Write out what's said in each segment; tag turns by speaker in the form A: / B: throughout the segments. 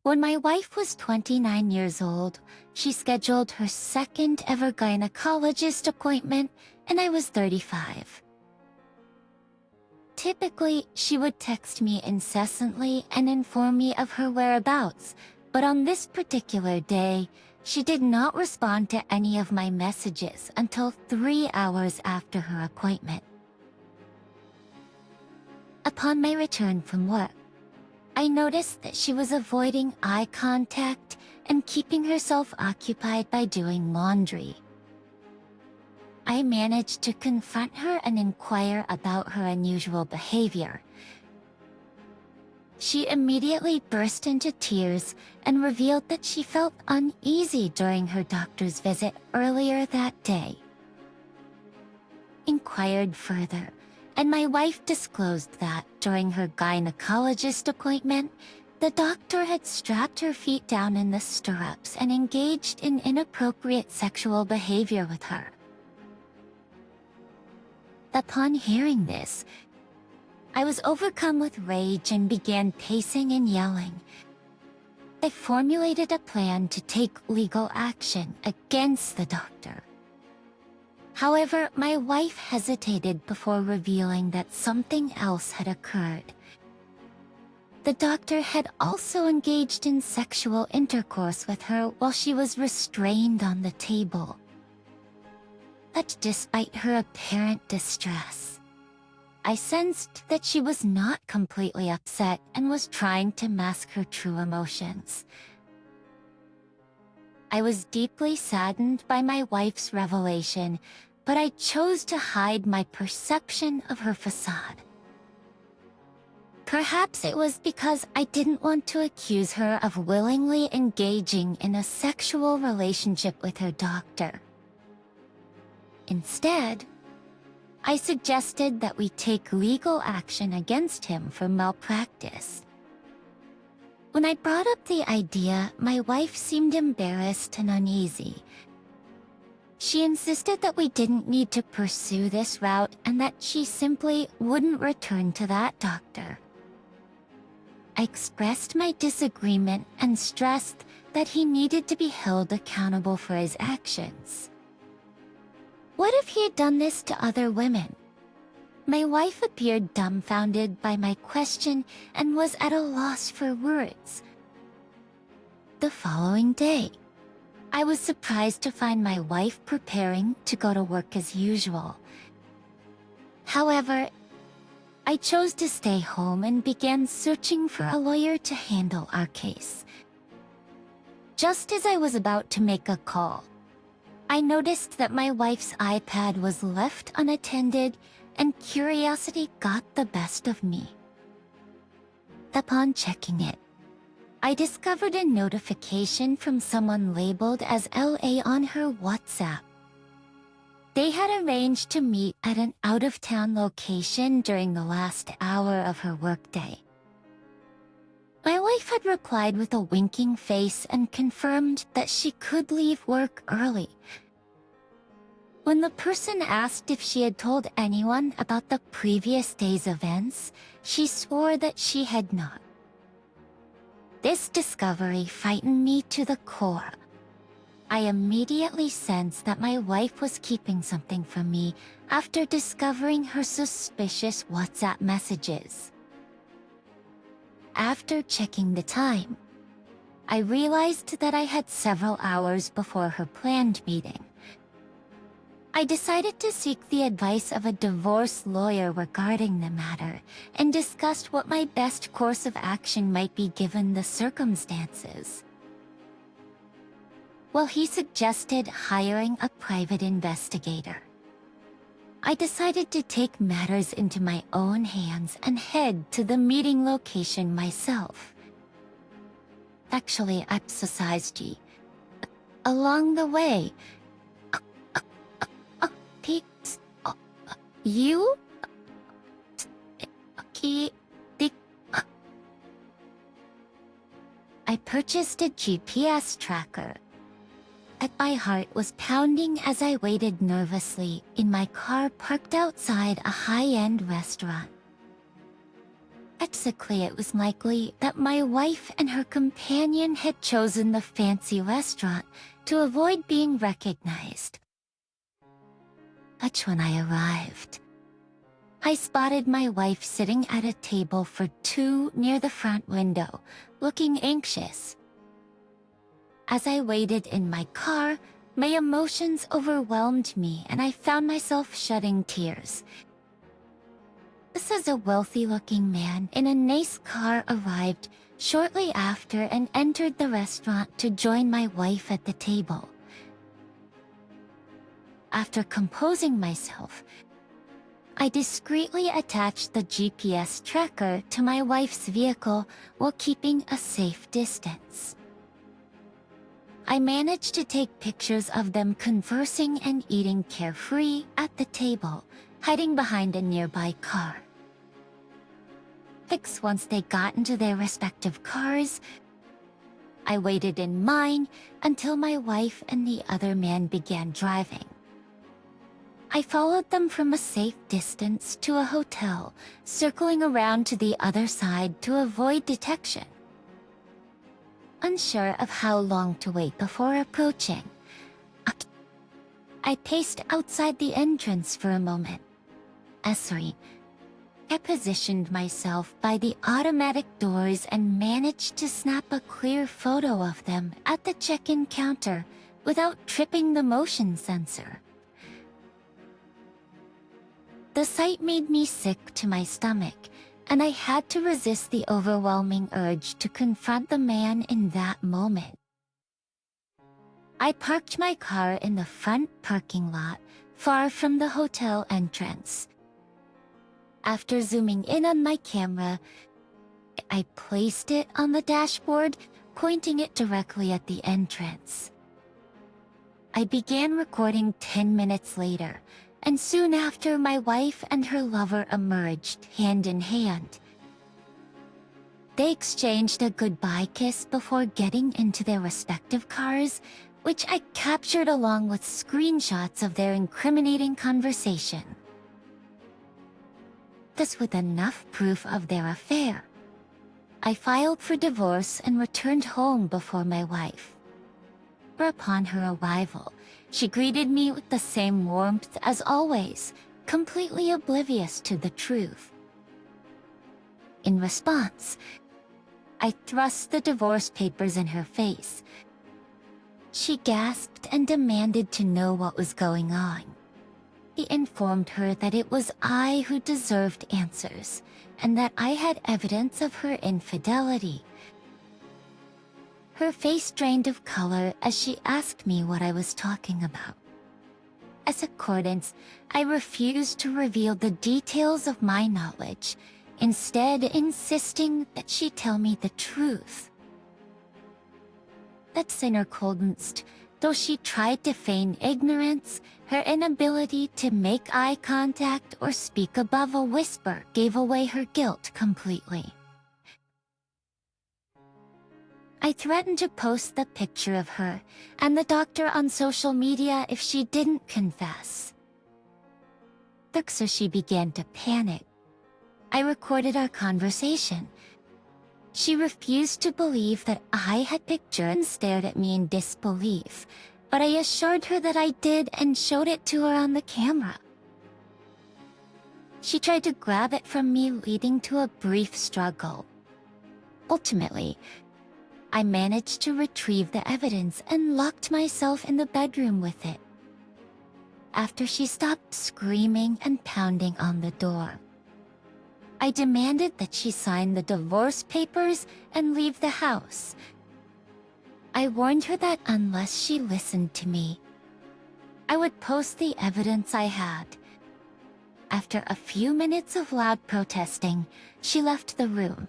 A: When my wife was 29 years old, she scheduled her second ever gynecologist appointment, and I was 35. Typically, she would text me incessantly and inform me of her whereabouts, but on this particular day, she did not respond to any of my messages until 3 hours after her appointment. Upon my return from work, I noticed that she was avoiding eye contact and keeping herself occupied by doing laundry. I managed to confront her and inquire about her unusual behavior. She immediately burst into tears and revealed that she felt uneasy during her doctor's visit earlier that day. Inquired further, and my wife disclosed that during her gynecologist appointment, the doctor had strapped her feet down in the stirrups and engaged in inappropriate sexual behavior with her. Upon hearing this, I was overcome with rage and began pacing and yelling. I formulated a plan to take legal action against the doctor. However, my wife hesitated before revealing that something else had occurred. The doctor had also engaged in sexual intercourse with her while she was restrained on the table. But despite her apparent distress, I sensed that she was not completely upset and was trying to mask her true emotions. I was deeply saddened by my wife's revelation, but I chose to hide my perception of her facade. Perhaps it was because I didn't want to accuse her of willingly engaging in a sexual relationship with her doctor. Instead, I suggested that we take legal action against him for malpractice. When I brought up the idea, my wife seemed embarrassed and uneasy. She insisted that we didn't need to pursue this route and that she simply wouldn't return to that doctor. I expressed my disagreement and stressed that he needed to be held accountable for his actions. What if he had done this to other women? My wife appeared dumbfounded by my question and was at a loss for words. The following day, I was surprised to find my wife preparing to go to work as usual. However, I chose to stay home and began searching for a lawyer to handle our case. Just as I was about to make a call, I noticed that my wife's iPad was left unattended, and curiosity got the best of me. Upon checking it, I discovered a notification from someone labeled as LA on her WhatsApp. They had arranged to meet at an out-of-town location during the last hour of her workday. My wife had replied with a winking face and confirmed that she could leave work early. When the person asked if she had told anyone about the previous day's events, she swore that she had not. This discovery frightened me to the core. I immediately sensed that my wife was keeping something from me after discovering her suspicious WhatsApp messages. After checking the time, I realized that I had several hours before her planned meeting. I decided to seek the advice of a divorce lawyer regarding the matter and discussed what my best course of action might be given the circumstances. Well, he suggested hiring a private investigator. I decided to take matters into my own hands and head to the meeting location myself. Actually, I exercised along the way. I purchased a GPS tracker. My heart was pounding as I waited nervously in my car parked outside a high-end restaurant. Ethically, it was likely that my wife and her companion had chosen the fancy restaurant to avoid being recognized. But when I arrived, I spotted my wife sitting at a table for two near the front window, looking anxious. As I waited in my car, my emotions overwhelmed me and I found myself shedding tears. Just as a wealthy-looking man in a nice car arrived shortly after and entered the restaurant to join my wife at the table. After composing myself, I discreetly attached the GPS tracker to my wife's vehicle while keeping a safe distance. I managed to take pictures of them conversing and eating carefree at the table, hiding behind a nearby car. Once they got into their respective cars, I waited in mine until my wife and the other man began driving. I followed them from a safe distance to a hotel, circling around to the other side to avoid detection. Unsure of how long to wait before approaching, I paced outside the entrance for a moment. I positioned myself by the automatic doors and managed to snap a clear photo of them at the check-in counter without tripping the motion sensor. The sight made me sick to my stomach, and I had to resist the overwhelming urge to confront the man in that moment. I parked my car in the front parking lot, far from the hotel entrance. After zooming in on my camera, I placed it on the dashboard, pointing it directly at the entrance. I began recording 10 minutes later, and soon after my wife and her lover emerged hand in hand. They exchanged a goodbye kiss before getting into their respective cars, which I captured along with screenshots of their incriminating conversation. This with enough proof of their affair. I filed for divorce and returned home before my wife. Upon her arrival, she greeted me with the same warmth as always, completely oblivious to the truth. In response, I thrust the divorce papers in her face. She gasped and demanded to know what was going on. He informed her that it was I who deserved answers, and that I had evidence of her infidelity. Her face drained of color as she asked me what I was talking about. As accordance, I refused to reveal the details of my knowledge, instead insisting that she tell me the truth. That sinner couldn't, though she tried to feign ignorance. Her inability to make eye contact or speak above a whisper gave away her guilt completely. I threatened to post the picture of her and the doctor on social media if she didn't confess. So she began to panic. I recorded our conversation. She refused to believe that I had pictured and stared at me in disbelief, but I assured her that I did and showed it to her on the camera. She tried to grab it from me, leading to a brief struggle. Ultimately, I managed to retrieve the evidence and locked myself in the bedroom with it. After she stopped screaming and pounding on the door, I demanded that she sign the divorce papers and leave the house. I warned her that unless she listened to me, I would post the evidence I had. After a few minutes of loud protesting, she left the room.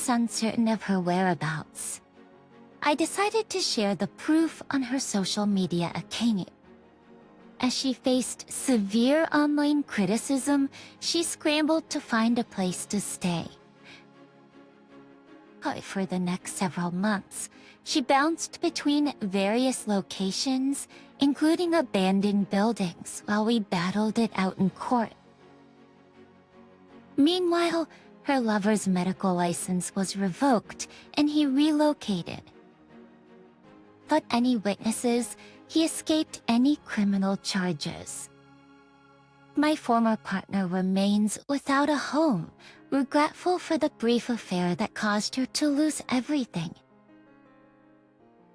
A: Uncertain of her whereabouts, I decided to share the proof on her social media account. As she faced severe online criticism, she scrambled to find a place to stay. For the next several months, she bounced between various locations, including abandoned buildings, while we battled it out in court. Meanwhile, her lover's medical license was revoked and he relocated. Without any witnesses, he escaped any criminal charges. My former partner remains without a home, regretful for the brief affair that caused her to lose everything.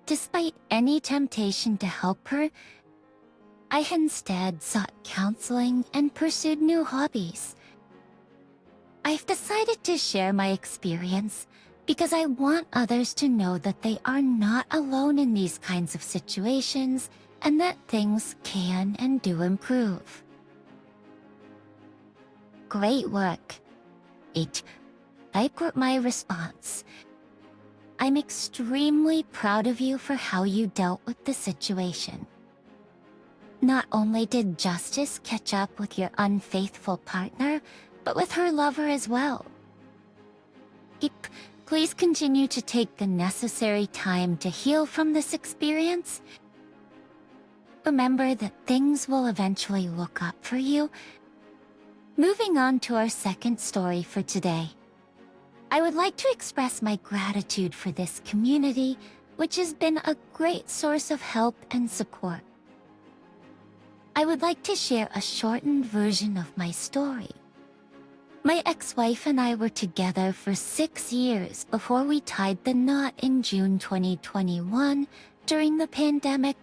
A: Despite any temptation to help her, I instead sought counseling and pursued new hobbies. I've decided to share my experience because I want others to know that they are not alone in these kinds of situations and that things can and do improve. Great work. 8. Like my response. I'm extremely proud of you for how you dealt with the situation. Not only did justice catch up with your unfaithful partner, but with her lover as well. Please continue to take the necessary time to heal from this experience. Remember that things will eventually look up for you. Moving on to our second story for today. I would like to express my gratitude for this community, which has been a great source of help and support. I would like to share a shortened version of my story. My ex-wife and I were together for 6 years before we tied the knot in June 2021 during the pandemic.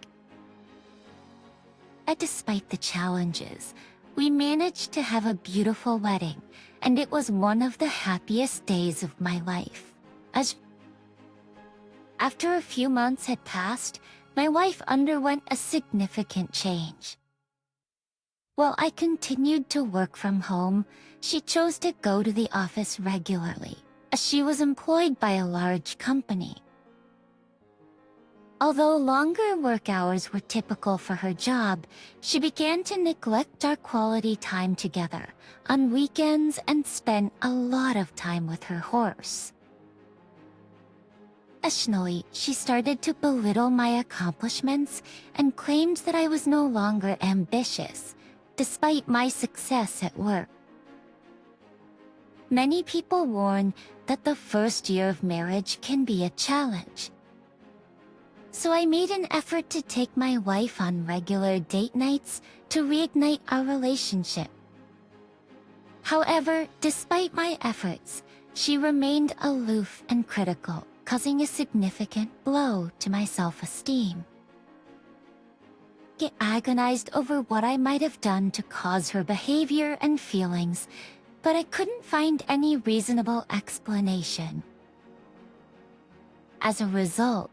A: Despite the challenges, we managed to have a beautiful wedding, and it was one of the happiest days of my life. After a few months had passed, my wife underwent a significant change. While I continued to work from home, she chose to go to the office regularly, as she was employed by a large company. Although longer work hours were typical for her job, she began to neglect our quality time together on weekends and spent a lot of time with her horse. Additionally, she started to belittle my accomplishments and claimed that I was no longer ambitious, despite my success at work. Many people warn that the first year of marriage can be a challenge. So I made an effort to take my wife on regular date nights to reignite our relationship. However, despite my efforts, she remained aloof and critical, causing a significant blow to my self-esteem. I agonized over what I might have done to cause her behavior and feelings, but I couldn't find any reasonable explanation. As a result,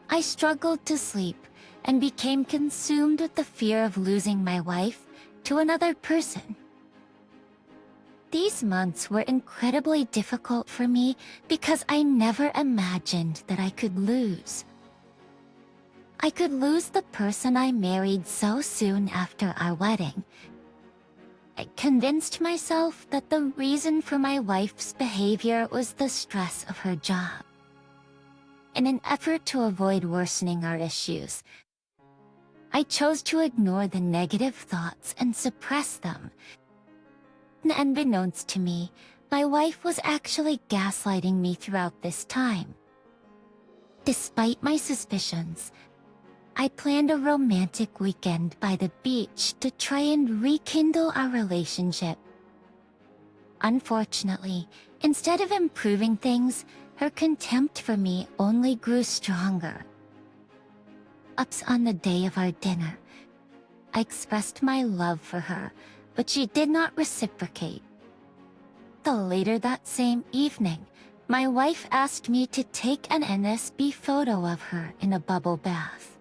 A: I struggled to sleep and became consumed with the fear of losing my wife to another person. These months were incredibly difficult for me because I never imagined that I could lose. I could lose the person I married so soon after our wedding. I convinced myself that the reason for my wife's behavior was the stress of her job. In an effort to avoid worsening our issues, I chose to ignore the negative thoughts and suppress them. Unbeknownst to me, my wife was actually gaslighting me throughout this time. Despite my suspicions, I planned a romantic weekend by the beach to try and rekindle our relationship. Unfortunately, instead of improving things, her contempt for me only grew stronger. On the day of our dinner, I expressed my love for her, but she did not reciprocate. Later that same evening, my wife asked me to take an NSB photo of her in a bubble bath.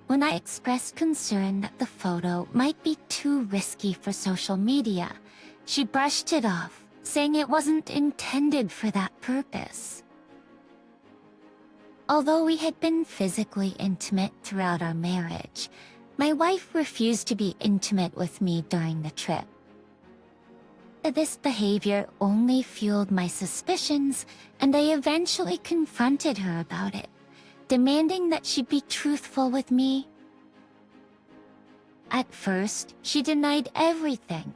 A: When I expressed concern that the photo might be too risky for social media, she brushed it off, saying it wasn't intended for that purpose. Although we had been physically intimate throughout our marriage, my wife refused to be intimate with me during the trip. This behavior only fueled my suspicions, and I eventually confronted her about it, demanding that she be truthful with me. At first, she denied everything,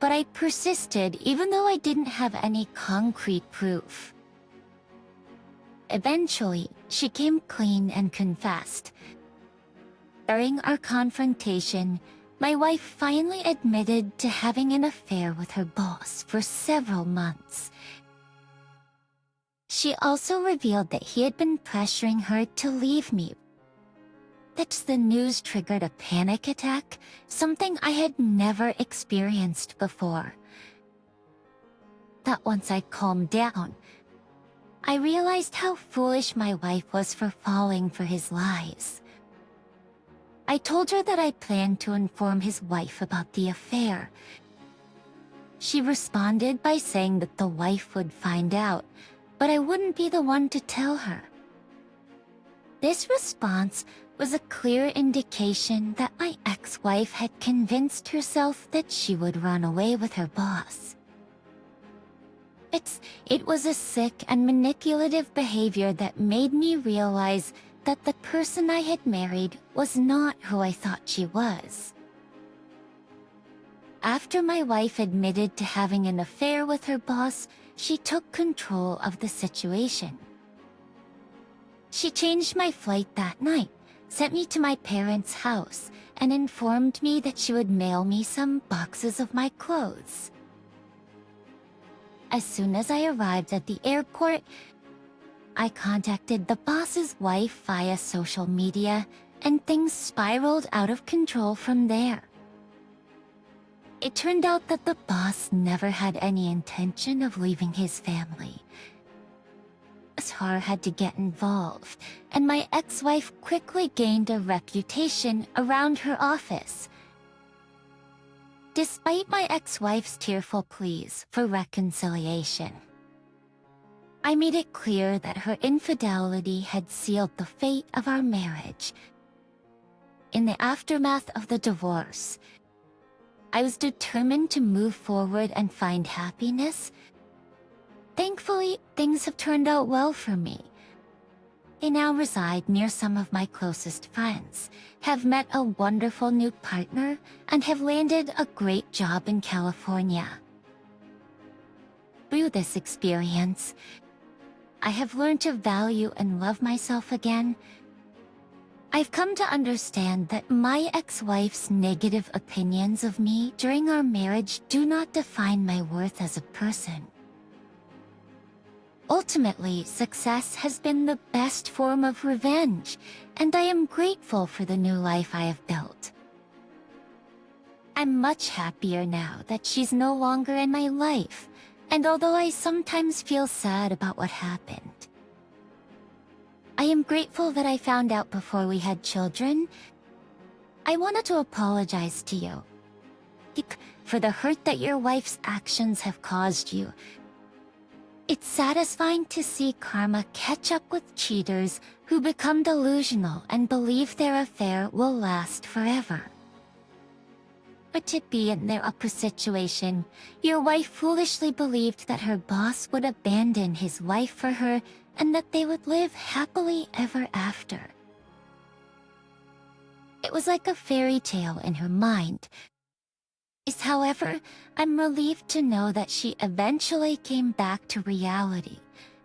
A: but I persisted even though I didn't have any concrete proof. Eventually, she came clean and confessed. During our confrontation, my wife finally admitted to having an affair with her boss for several months. She also revealed that he had been pressuring her to leave me. That the news triggered a panic attack, something I had never experienced before. That once I calmed down, I realized how foolish my wife was for falling for his lies. I told her that I planned to inform his wife about the affair. She responded by saying that the wife would find out, but I wouldn't be the one to tell her. This response was a clear indication that my ex-wife had convinced herself that she would run away with her boss. It was a sick and manipulative behavior that made me realize that the person I had married was not who I thought she was. After my wife admitted to having an affair with her boss, she took control of the situation. She changed my flight that night, sent me to my parents' house, and informed me that she would mail me some boxes of my clothes. As soon as I arrived at the airport, I contacted the boss's wife via social media, and things spiraled out of control from there. It turned out that the boss never had any intention of leaving his family. Star had to get involved, and my ex-wife quickly gained a reputation around her office. Despite my ex-wife's tearful pleas for reconciliation, I made it clear that her infidelity had sealed the fate of our marriage. In the aftermath of the divorce, I was determined to move forward and find happiness. Thankfully, things have turned out well for me. They now reside near some of my closest friends, have met a wonderful new partner, and have landed a great job in California. Through this experience, I have learned to value and love myself again. I've come to understand that my ex-wife's negative opinions of me during our marriage do not define my worth as a person. Ultimately, success has been the best form of revenge, and I am grateful for the new life I have built. I'm much happier now that she's no longer in my life, and although I sometimes feel sad about what happened, I am grateful that I found out before we had children. I wanted to apologize to you for the hurt that your wife's actions have caused you. It's satisfying to see karma catch up with cheaters who become delusional and believe their affair will last forever. But to be in their upper situation, your wife foolishly believed that her boss would abandon his wife for her and that they would live happily ever after. It was like a fairy tale in her mind. However, I'm relieved to know that she eventually came back to reality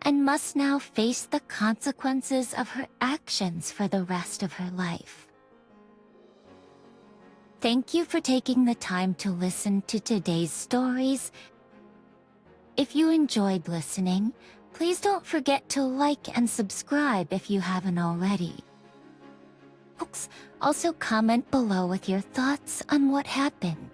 A: and must now face the consequences of her actions for the rest of her life. Thank you for taking the time to listen to today's stories. If you enjoyed listening, please don't forget to like and subscribe if you haven't already. Also, comment below with your thoughts on what happened.